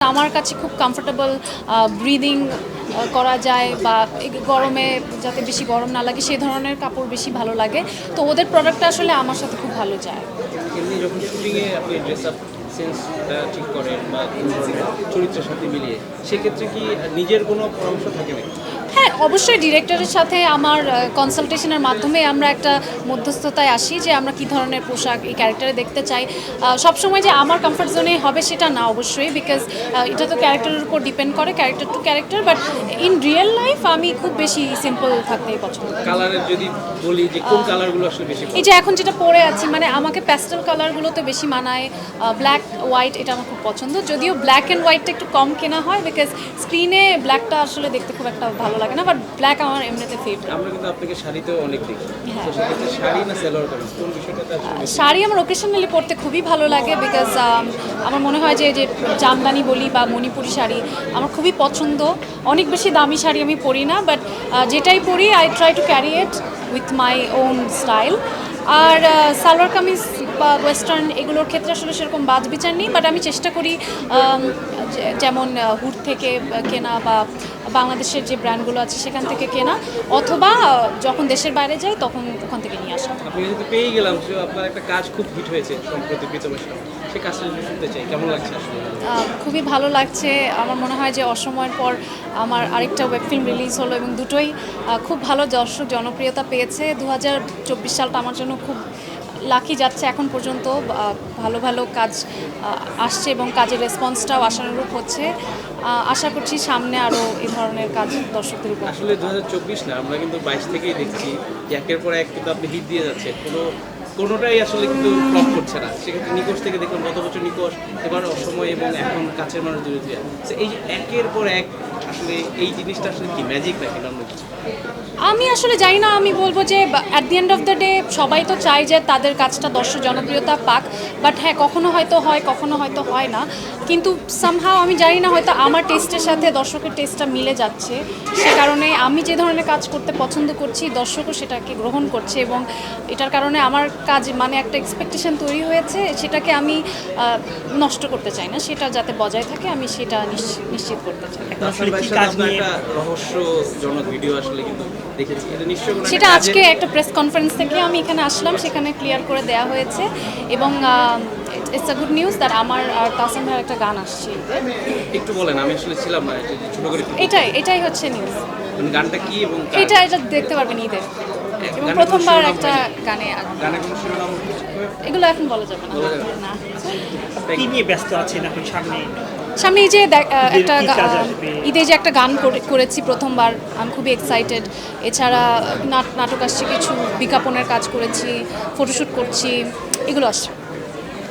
আমার কাছে খুব কমফোর্টেবল ব্রিদিং করা যায়, বা গরমে যাতে বেশি গরম না লাগে সেই ধরনের কাপড় বেশি ভালো লাগে। তো ওদের প্রোডাক্টটা আসলে আমার সাথে খুব ভালো যায়। এমনি যখন শুটিংয়ে আপনি ড্রেস আপ সেন্সটা ঠিক করেন বা চরিত্রের সাথে মিলিয়ে, সেক্ষেত্রে কি নিজের কোনো পরামর্শ থাকে না? হ্যাঁ, অবশ্যই ডিরেক্টরের সাথে আমার কনসালটেশনের মাধ্যমে আমরা একটা মধ্যস্থতায় আসি যে আমরা কী ধরনের পোশাক এই ক্যারেক্টারে দেখতে চাই। সবসময় যে আমার কমফর্ট জোনে হবে সেটা না অবশ্যই, বিকজ এটা তো ক্যারেক্টারের উপর ডিপেন্ড করে, character to character. But in real life আমি খুব বেশি সিম্পল থাকতেই পছন্দ করি। কালারের যদি বলি যে কোন কালারগুলো আসলে বেশি এই যে এখন যেটা পরে আছি, মানে আমাকে প্যাস্টেল কালারগুলোতে বেশি মানায়, ব্ল্যাক হোয়াইট এটা আমার খুব পছন্দ। যদিও ব্ল্যাক অ্যান্ড হোয়াইটটা একটু কম কেনা হয়, বিকজ স্ক্রিনে ব্ল্যাকটা আসলে দেখতে খুব একটা ভালো লাগে না, বাট ব্ল্যাক আমার এমনিতে ফেভারিট। আমরা কিন্তু আপনাকে শাড়িতেও অনেক দেখি, হ্যাঁ। তো সেক্ষেত্রে শাড়ি না সালোয়ার কামিজ কোন বিষয়টাতে আসলে শাড়ি আমার ওকেশনালি পরতে খুবই ভালো লাগে, বিকজ আমার মনে হয় যে যে জামদানি বলি বা মণিপুরি শাড়ি আমার খুবই পছন্দ। অনেক বেশি দামি শাড়ি আমি পরি না, বাট যেটাই পরি I try to carry it with my own style. আর সালোয়ার কামিজ বা ওয়েস্টার্ন এগুলোর ক্ষেত্রে আসলে সেরকম বাজ বিচার নেই, বাট আমি চেষ্টা করি যেমন হুড থেকে কেনা বা বাংলাদেশের যে ব্র্যান্ডগুলো আছে সেখান থেকে কেনা, অথবা যখন দেশের বাইরে যাই তখন ওখান থেকে নিয়ে আসা। আপনি যদি পেয়ে গেলাম যে আপনার একটা কাজ খুব হিট হয়েছে সম্প্রতি প্রীতমের সাথে, সেই কাজটা যদি শুনতে চাই কেমন লাগছে আসলে? খুবই ভালো লাগছে। আমার মনে হয় যে অসময়ের পর আমার আরেকটা ওয়েব ফিল্ম রিলিজ হলো এবং দুটোই খুব ভালো দর্শক জনপ্রিয়তা পেয়েছে। 2024 সালটা আমার জন্য খুব লাকি যাচ্ছে এখন পর্যন্ত। ভালো ভালো কাজ আসছে এবং কাজের রেসপন্সটাও আশানুরূপ হচ্ছে। আশা করছি সামনে আরও এই ধরনের কাজ দর্শকদের উপর। আসলে 2024 না, আমরা কিন্তু 22 থেকেই দেখছি যে একের পর এক কিন্তু আপনি হিট দিয়ে যাচ্ছে, কোনোটাই আসলে কিন্তু ফ্লপ করছে না। সেক্ষেত্রে নিকোষ থেকে দেখলাম গত বছর নিকোষ, এবার অসময় এবং এখন কাছের মানুষ বিরোধী। এই যে একের পর এক আসলে এই জিনিসটা আসলে কি ম্যাজিক নাকি অন্য কিছু? আমি আসলে জানি না, আমি বলবো যে at the end of the day সবাই তো চায় যে তাদের কাজটা দর্শক জনপ্রিয়তা পাক, বাট হ্যাঁ কখনো হয়তো হয়, কখনো হয়তো হয় না। কিন্তু সামহাও আমি জানি না, হয়তো আমার টেস্টের সাথে দর্শকের টেস্টটা মিলে যাচ্ছে, সে কারণে আমি যে ধরনের কাজ করতে পছন্দ করছি দর্শকও সেটাকে গ্রহণ করছে, এবং এটার কারণে আমার কাজ মানে একটা এক্সপেকটেশন তৈরি হয়েছে, সেটাকে আমি নষ্ট করতে চাই না, সেটা যাতে বজায় থাকে আমি সেটা নিশ্চিত করতে চাই। একটা রহস্যজনক ভিডিও আসলে কিন্তু দেখেছি, এটা নিশ্চয়ই কোনো সেটা আজকে একটা প্রেস কনফারেন্স থেকে আমি এখানে আসলাম, সেখানে ক্লিয়ার করে দেওয়া হয়েছে, এবং it's a good news that আমার আর তাসিম ভাইয়ের একটা গান আসছে। একটু বলেন, আমি আসলে ছিলাম না, ছোট করে এটাই হচ্ছে নিউজ। মানে গানটা কি এবং এটা দেখতে পারবেন ঈদের, এবং প্রথমবার একটা গানের কোনো শিরোনাম এগুলো এখন বলা যাবে না। না, কি নিয়ে ব্যস্ত আছেন এখন সামনে এই যে একটা ঈদে যে একটা গান করেছি প্রথমবার, আমি খুবই এক্সাইটেড। এছাড়া নাটক আসছে কিছু, বিজ্ঞাপনের কাজ করেছি, ফটোশ্যুট করছি, এগুলো আসছে।